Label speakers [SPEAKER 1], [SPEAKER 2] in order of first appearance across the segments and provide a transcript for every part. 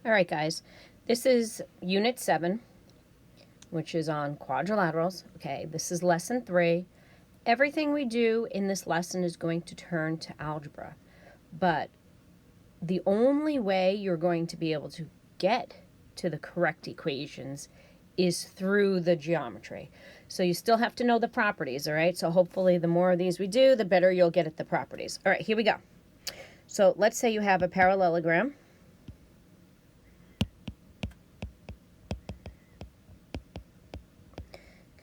[SPEAKER 1] All right, guys, this is Unit 7, which is on quadrilaterals. Okay, this is Lesson 3. Everything we do in this lesson is going to turn to algebra, but the only way you're going to be able to get to the correct equations is through the geometry. So you still have to know the properties, all right? So hopefully the more of these we do, the better you'll get at the properties. All right, here we go. So let's say you have a parallelogram.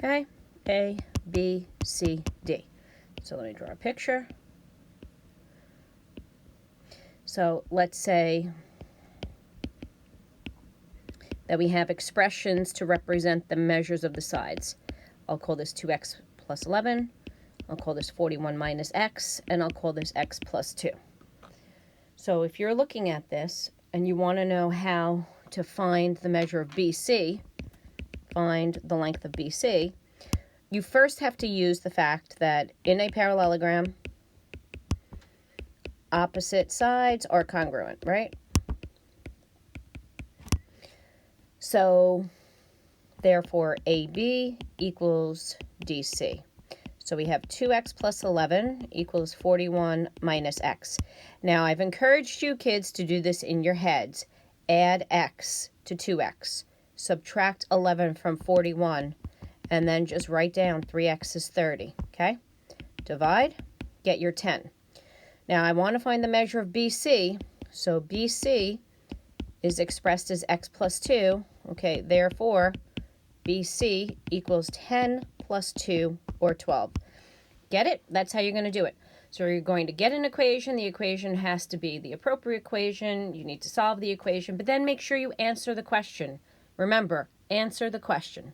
[SPEAKER 1] Okay, A, B, C, D. So let me draw a picture. So let's say that we have expressions to represent the measures of the sides. I'll call this 2x plus 11. I'll call this 41 minus x, and I'll call this x plus 2. So if you're looking at this and you want to know how to find the measure of BC, find the length of BC, you first have to use the fact that in a parallelogram, opposite sides are congruent, right? So therefore AB equals DC. So we have 2x plus 11 equals 41 minus x. Now I've encouraged you kids to do this in your heads. Add x to 2x. Subtract 11 from 41. And then just write down 3x is 30. Okay? Divide. Get your 10. Now I want to find the measure of BC. So BC is expressed as x plus 2. Okay, therefore BC equals 10 plus 2, or 12. Get it? That's how you're going to do it. So you're going to get an equation. The equation has to be the appropriate equation. You need to solve the equation, but then make sure you answer the question. Remember, answer the question.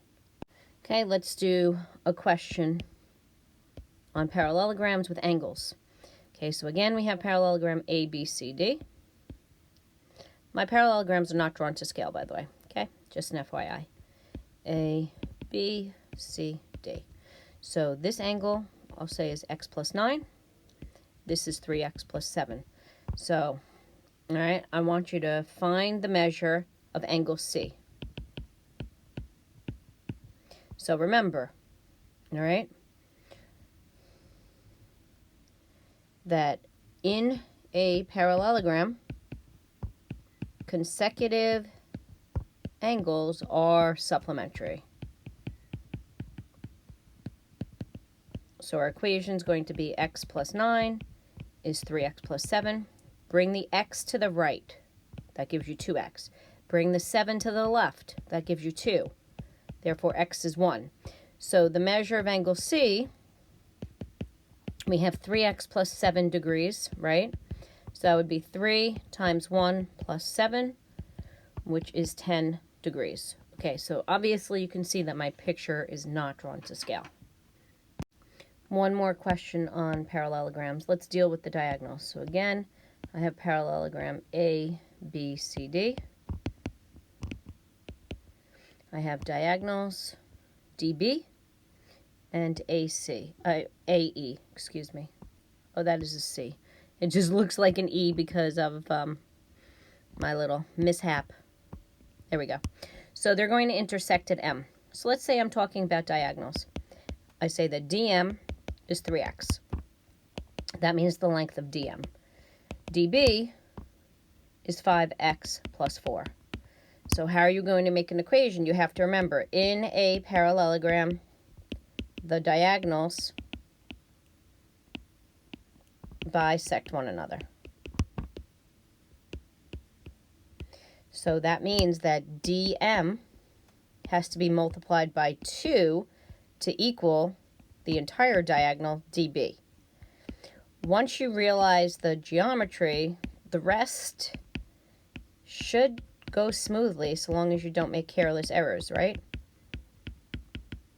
[SPEAKER 1] Okay, let's do a question on parallelograms with angles. Okay, so again, we have parallelogram A, B, C, D. My parallelograms are not drawn to scale, by the way. Okay, just an FYI. A, B, C, D. So this angle, I'll say, is x plus 9. This is 3x plus 7. So, all right, I want you to find the measure of angle C. So remember, all right, that in a parallelogram, consecutive angles are supplementary. So our equation is going to be x plus 9 is 3x plus 7. Bring the x to the right. That gives you 2x. Bring the 7 to the left. That gives you 2. Therefore, x is 1. So the measure of angle C, we have 3x plus 7 degrees, right? So that would be 3 times 1 plus 7, which is 10 degrees. Okay, so obviously you can see that my picture is not drawn to scale. One more question on parallelograms. Let's deal with the diagonals. So again, I have parallelogram A, B, C, D. I have diagonals DB and AC, AE, excuse me. Oh, that is a C. It just looks like an E because of my little mishap. There we go. So they're going to intersect at M. So let's say I'm talking about diagonals. I say that DM is 3x. That means the length of DM. DB is 5x plus 4. So how are you going to make an equation? You have to remember, in a parallelogram, the diagonals bisect one another. So that means that DM has to be multiplied by 2 to equal the entire diagonal DB. Once you realize the geometry, the rest should go smoothly so long as you don't make careless errors, right?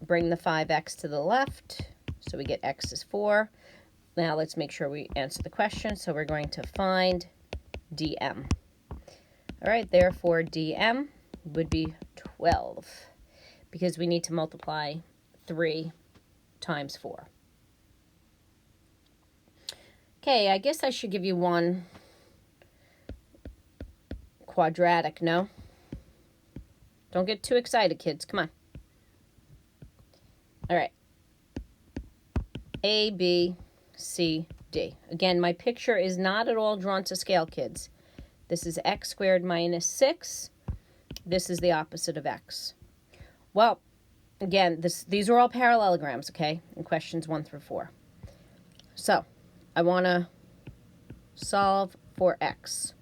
[SPEAKER 1] Bring the 5x to the left, so we get x is 4. Now let's make sure we answer the question. So we're going to find DM. All right, therefore DM would be 12 because we need to multiply 3 times 4. Okay, I guess I should give you one quadratic, no? Don't get too excited, kids. Come on. All right. A, B, C, D. Again, my picture is not at all drawn to scale, kids. This is x squared minus 6. This is the opposite of x. Well, again, these are all parallelograms, okay, in questions 1 through 4. So, I want to solve for x.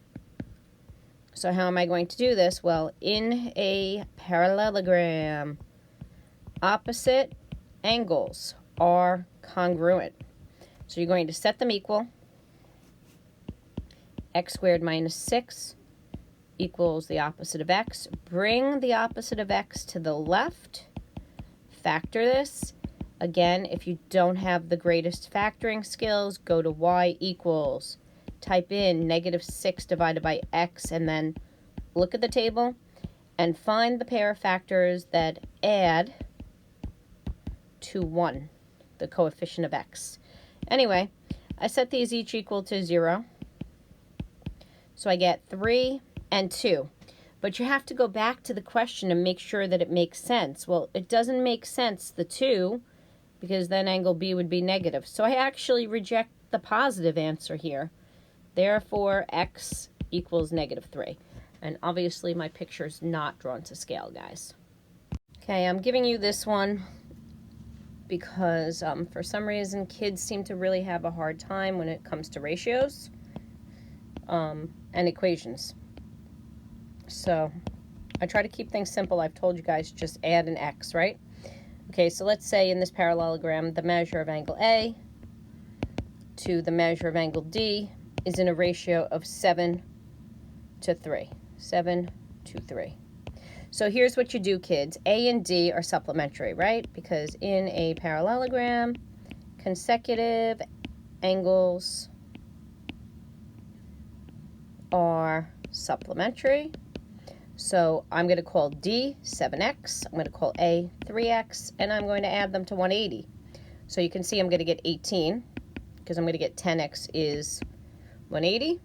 [SPEAKER 1] So how am I going to do this? Well, in a parallelogram, opposite angles are congruent. So you're going to set them equal. X squared minus 6 equals the opposite of x. Bring the opposite of x to the left. Factor this. Again, if you don't have the greatest factoring skills, go to y equals. Type in -6 divided by x and then look at the table and find the pair of factors that add to 1, the coefficient of x. Anyway, I set these each equal to 0. So I get 3 and 2. But you have to go back to the question and make sure that it makes sense. Well, it doesn't make sense, the 2, because then angle B would be negative. So I actually reject the positive answer here. Therefore, x equals -3. And obviously my picture's not drawn to scale, guys. Okay, I'm giving you this one because for some reason kids seem to really have a hard time when it comes to ratios and equations. So I try to keep things simple. I've told you guys just add an x, right? Okay, so let's say in this parallelogram the measure of angle A to the measure of angle D is in a ratio of 7 to 3. 7 to 3. So here's what you do, kids. A and D are supplementary, right? Because in a parallelogram, consecutive angles are supplementary. So I'm going to call D 7x, I'm going to call A 3x, and I'm going to add them to 180. So you can see I'm going to get 18, because I'm going to get 10x is 180.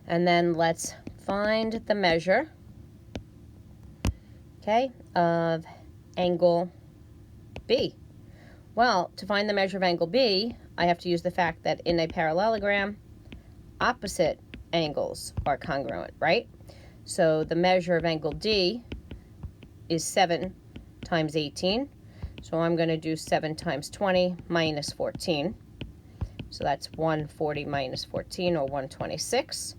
[SPEAKER 1] And then let's find the measure, okay, of angle B. Well, to find the measure of angle B, I have to use the fact that in a parallelogram, opposite angles are congruent, right? So the measure of angle D is 7 times 18. So I'm going to do 7 times 20 minus 14. So that's 140 minus 14, or 126.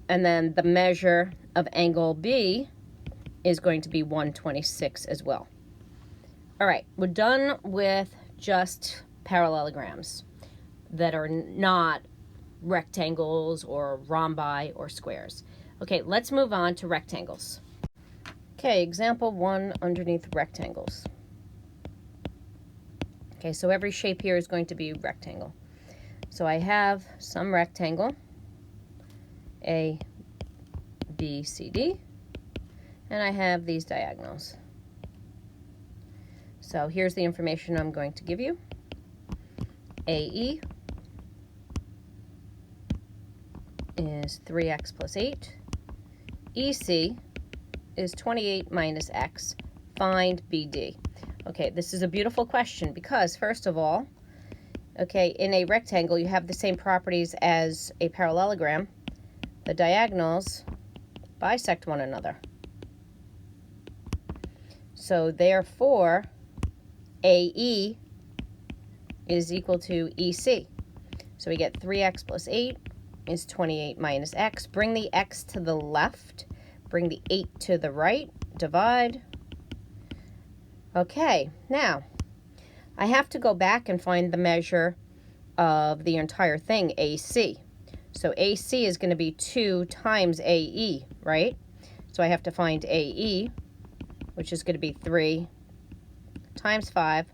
[SPEAKER 1] And then the measure of angle B is going to be 126 as well. All right, we're done with just parallelograms that are not rectangles or rhombi or squares. Okay, let's move on to rectangles. Okay, example 1 underneath rectangles. Okay, so every shape here is going to be rectangle. So I have some rectangle, A, B, C, D, and I have these diagonals. So here's the information I'm going to give you. AE is 3x plus 8. EC is 28 minus x. Find BD. Okay, this is a beautiful question because, first of all, okay, in a rectangle you have the same properties as a parallelogram. The diagonals bisect one another. So therefore, AE is equal to EC. So we get 3x plus 8 is 28 minus x. Bring the x to the left. Bring the 8 to the right. Divide. Okay, now I have to go back and find the measure of the entire thing, AC. So AC is going to be 2 times AE, right? So I have to find AE, which is going to be 3 times 5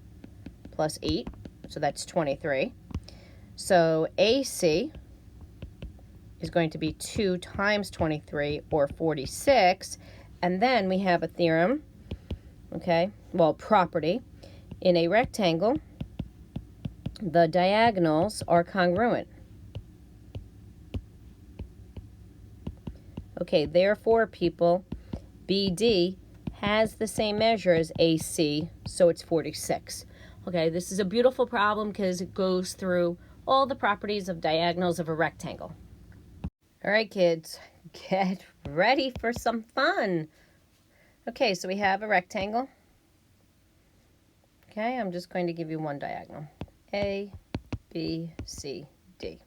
[SPEAKER 1] plus 8, so that's 23. So AC is going to be 2 times 23, or 46. And then we have a theorem, okay, well, property. In a rectangle, the diagonals are congruent. Okay, therefore, people, BD has the same measure as AC, so it's 46. Okay, this is a beautiful problem because it goes through all the properties of diagonals of a rectangle. All right, kids, get ready for some fun. Okay, so we have a rectangle. Okay, I'm just going to give you one diagonal. A, B, C, D.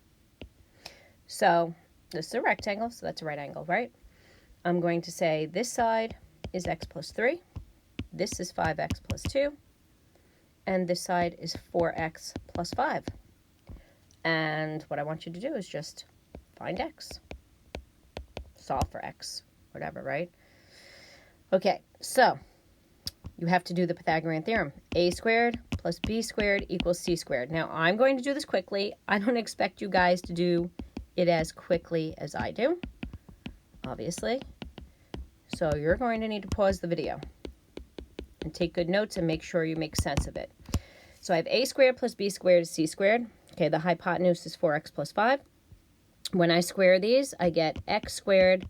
[SPEAKER 1] So this is a rectangle, so that's a right angle, right? I'm going to say this side is x plus 3. This is 5x plus 2. And this side is 4x plus 5. And what I want you to do is just find x. Solve for x, whatever, right? Okay, so you have to do the Pythagorean theorem. A squared plus b squared equals c squared. Now, I'm going to do this quickly. I don't expect you guys to do it as quickly as I do, obviously. So you're going to need to pause the video and take good notes and make sure you make sense of it. So I have a squared plus b squared is c squared. Okay, the hypotenuse is 4x plus 5. When I square these, I get x squared.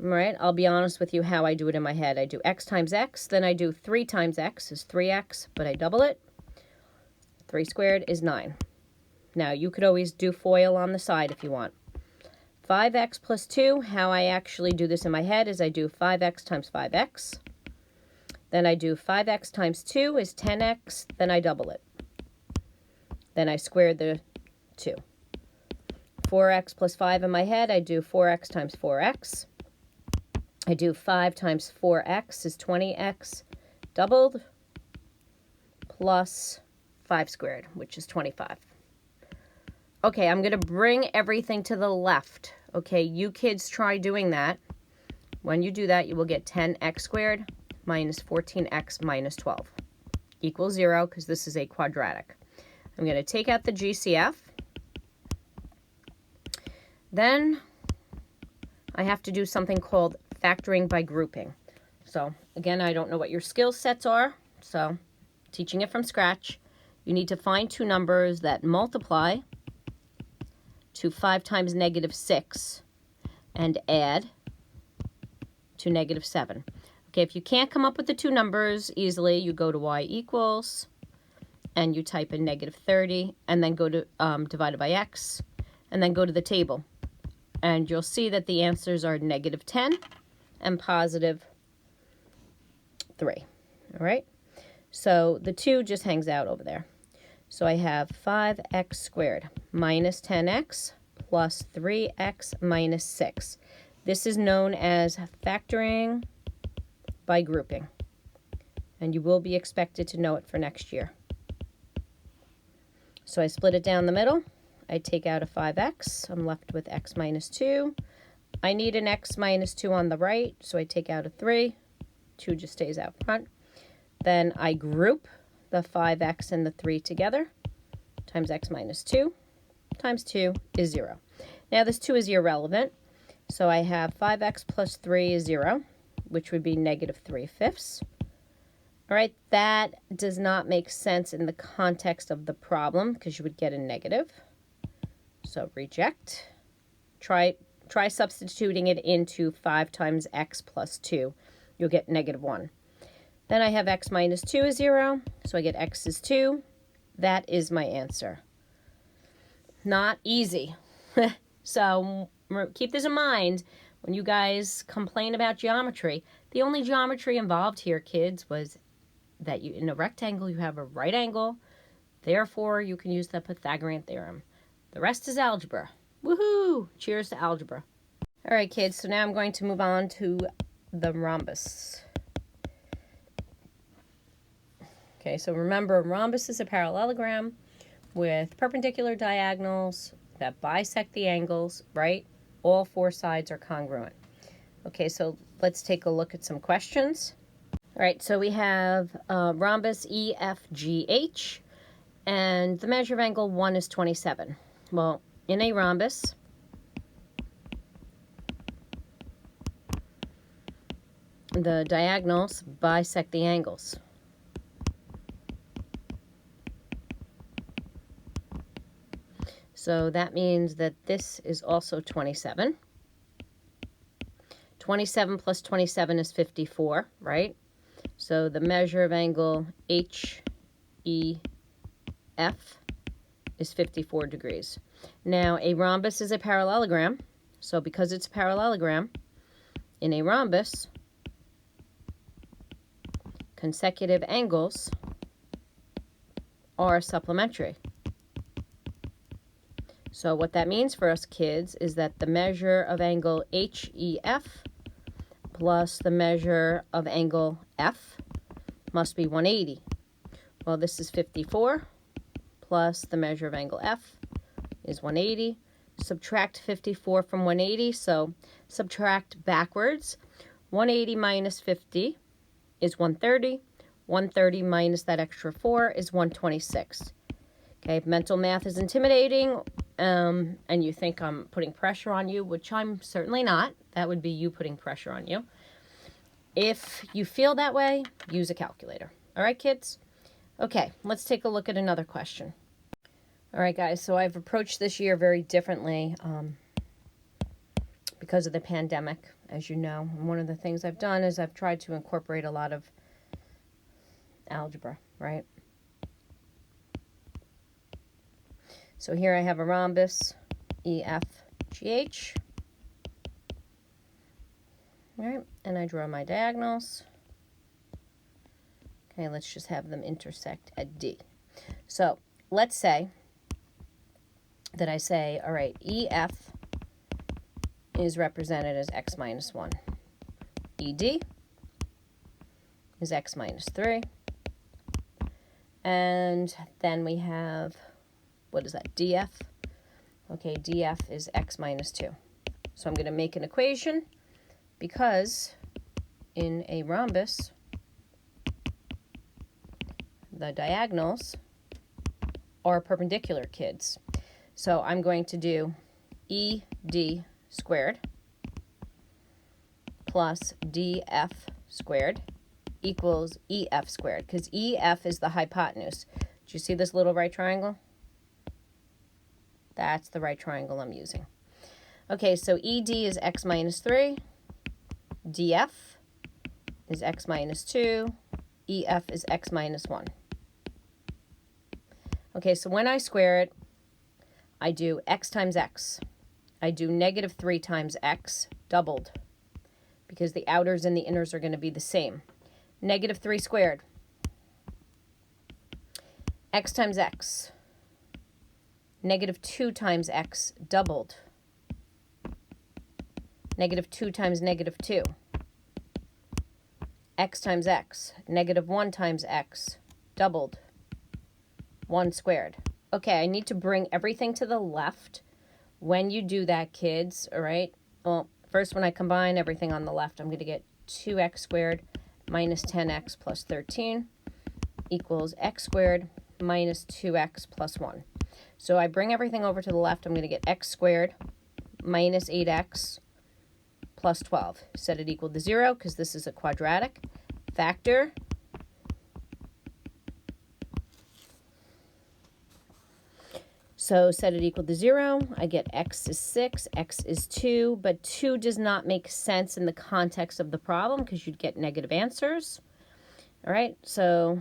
[SPEAKER 1] All right, I'll be honest with you how I do it in my head. I do x times x, then I do 3 times x is 3x, but I double it. 3 squared is 9. Now, you could always do FOIL on the side if you want. 5x plus 2, how I actually do this in my head is I do 5x times 5x. Then I do 5x times 2 is 10x, then I double it. Then I square the 2. 4x plus 5 in my head, I do 4x times 4x. I do 5 times 4x is 20x doubled plus 5 squared, which is 25. Okay, I'm going to bring everything to the left. Okay, you kids try doing that. When you do that, you will get 10x squared minus 14x minus 12 equals 0 because this is a quadratic. I'm going to take out the GCF. Then I have to do something called factoring by grouping. So again, I don't know what your skill sets are, so teaching it from scratch. You need to find two numbers that multiply to 5 times negative 6 and add to negative 7. Okay, if you can't come up with the two numbers easily, you go to y equals, and you type in negative 30, and then go to divided by x, and then go to the table. And you'll see that the answers are negative 10 and positive 3. All right? So the 2 just hangs out over there. So I have 5x squared minus 10x plus 3x minus 6. This is known as factoring by grouping. And you will be expected to know it for next year. So I split it down the middle. I take out a 5x. I'm left with x minus 2. I need an x minus 2 on the right, so I take out a 3. 2 just stays out front. Then I group the 5x and the 3 together, times x minus 2, times 2 is 0. Now this 2 is irrelevant, so I have 5x plus 3 is 0, which would be negative 3/5. All right, that does not make sense in the context of the problem because you would get a negative. So reject. Try substituting it into 5 times x plus 2. You'll get negative 1. Then I have x minus 2 is 0, so I get x is 2. That is my answer. Not easy. So keep this in mind when you guys complain about geometry. The only geometry involved here, kids, was that in a rectangle you have a right angle. Therefore, you can use the Pythagorean theorem. The rest is algebra. Woohoo! Cheers to algebra. All right, kids, so now I'm going to move on to the rhombus. Okay, so remember, a rhombus is a parallelogram with perpendicular diagonals that bisect the angles, right? All 4 sides are congruent. Okay, so let's take a look at some questions. All right, so we have rhombus EFGH, and the measure of angle 1 is 27. Well, in a rhombus, the diagonals bisect the angles. So that means that this is also 27. 27 plus 27 is 54, right? So the measure of angle HEF is 54 degrees. Now, a rhombus is a parallelogram. So because it's a parallelogram, in a rhombus, consecutive angles are supplementary. So what that means for us kids is that the measure of angle HEF plus the measure of angle F must be 180. Well, this is 54 plus the measure of angle F is 180. Subtract 54 from 180, so subtract backwards. 180 minus 50 is 130. 130 minus that extra 4 is 126. Okay, if mental math is intimidating and you think I'm putting pressure on you, which I'm certainly not, that would be you putting pressure on you. If you feel that way, use a calculator. All right, kids? Okay, let's take a look at another question. All right, guys, so I've approached this year very differently because of the pandemic, as you know. And one of the things I've done is I've tried to incorporate a lot of algebra, right? So here I have a rhombus, EFGH. All right, and I draw my diagonals. Okay, let's just have them intersect at D. So let's say that I say, all right, EF is represented as x minus 1. ED is x minus 3. And then we have, what is that, DF? Okay, DF is x minus 2. So I'm going to make an equation because in a rhombus, the diagonals are perpendicular, kids. So I'm going to do ED squared plus DF squared equals EF squared, because EF is the hypotenuse. Do you see this little right triangle? That's the right triangle I'm using. Okay, so ED is x minus 3, DF is x minus 2, EF is x minus 1. Okay, so when I square it, I do x times x. I do negative 3 times x doubled because the outers and the inners are going to be the same. Negative 3 squared. X times x. Negative 2 times x doubled. Negative 2 times negative 2. X times x. Negative 1 times x doubled. 1 squared. Okay, I need to bring everything to the left. When you do that, kids, all right? Well, first when I combine everything on the left, I'm going to get 2x squared minus 10x plus 13 equals x squared minus 2x plus 1. So I bring everything over to the left. I'm going to get x squared minus 8x plus 12. Set it equal to 0 because this is a quadratic. Factor. So set it equal to 0. I get x is 6, x is 2, but 2 does not make sense in the context of the problem because you'd get negative answers. All right, so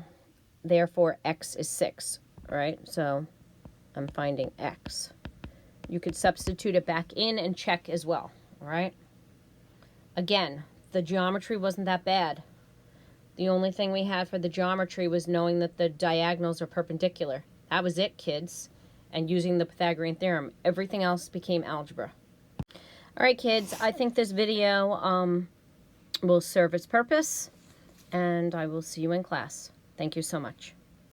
[SPEAKER 1] therefore x is 6. All right, so I'm finding x. You could substitute it back in and check as well. All right. Again, the geometry wasn't that bad. The only thing we had for the geometry was knowing that the diagonals are perpendicular. That was it, kids. And using the Pythagorean theorem. Everything else became algebra. All right, kids, I think this video will serve its purpose, and I will see you in class. Thank you so much.